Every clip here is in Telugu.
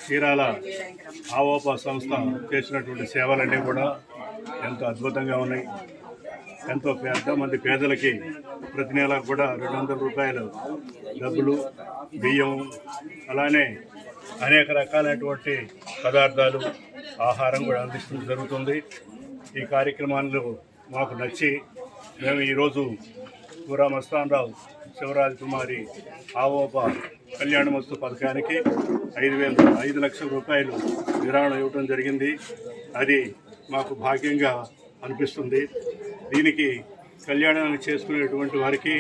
చీరాల ఆవోపా సంస్థ చేసినటువంటి సేవలన్నీ కూడా ఎంతో అద్భుతంగా ఉన్నాయి. ఎంతో మంది పేదలకి ప్రతి నెల కూడా 200 రూపాయలు డబ్బులు, బియ్యం, అలానే అనేక రకాలైనటువంటి పదార్థాలు, ఆహారం కూడా అందించడం జరుగుతుంది. ఈ కార్యక్రమాలు మాకు నచ్చి మేము ఈరోజు పూరా మస్తానరావు శివరాజ్ కుమారి ఆవోపా కళ్యాణమస్తు పథకానికి 5 లక్షల రూపాయలు విరాళం ఇవ్వడం జరిగింది. అది మాకు భాగ్యంగా అనిపిస్తుంది. దీనికి కళ్యాణాన్ని చేసుకునేటువంటి వారికి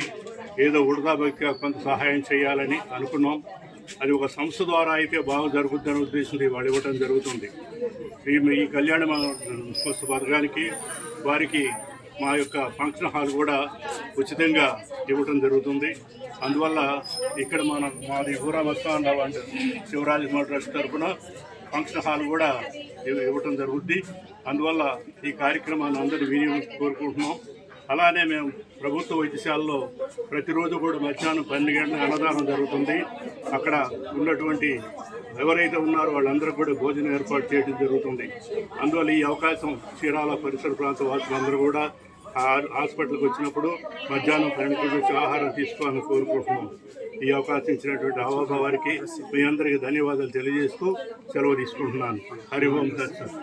ఏదో వృధాభక్తిగా కొంత సహాయం చేయాలని అనుకున్నాం. అది ఒక సంస్థ ద్వారా అయితే బాగా జరుగుతుందనే ఉద్దేశంతో వాళ్ళు ఇవ్వడం జరుగుతుంది. ఈ కళ్యాణ మస్తు పథకానికి వారికి మా యొక్క ఫంక్షన్ హాల్ కూడా ఉచితంగా ఇవ్వటం జరుగుతుంది. అందువల్ల ఇక్కడ మాది పూరా మస్తానరావు అండ్ శివరాజ్ ట్రస్ట్ తరఫున ఫంక్షన్ హాల్ కూడా ఇవ్వటం జరుగుద్ది. అందువల్ల ఈ కార్యక్రమాన్ని అందరూ వినియోగించి కోరుకుంటున్నాం. అలానే మేము ప్రభుత్వ వైద్యశాలలో ప్రతిరోజు కూడా మధ్యాహ్నం 12 గంటలకు అన్నదానం జరుగుతుంది. అక్కడ ఉన్నటువంటి ఎవరైతే ఉన్నారో వాళ్ళందరూ కూడా భోజనం ఏర్పాటు చేయడం జరుగుతుంది. అందువల్ల ఈ అవకాశం చీరాల పరిసర ప్రాంత వాసులందరూ కూడా హాస్పిటల్కి వచ్చినప్పుడు మధ్యాహ్నం 12 వచ్చి ఆహారం తీసుకోవాలని కోరుకుంటున్నాం. ఈ అవకాశం ఇచ్చినటువంటి ఆవోపా వారికి మీ అందరికీ ధన్యవాదాలు తెలియజేస్తూ సెలవు తీసుకుంటున్నాను. హరి ఓం దర్శన్.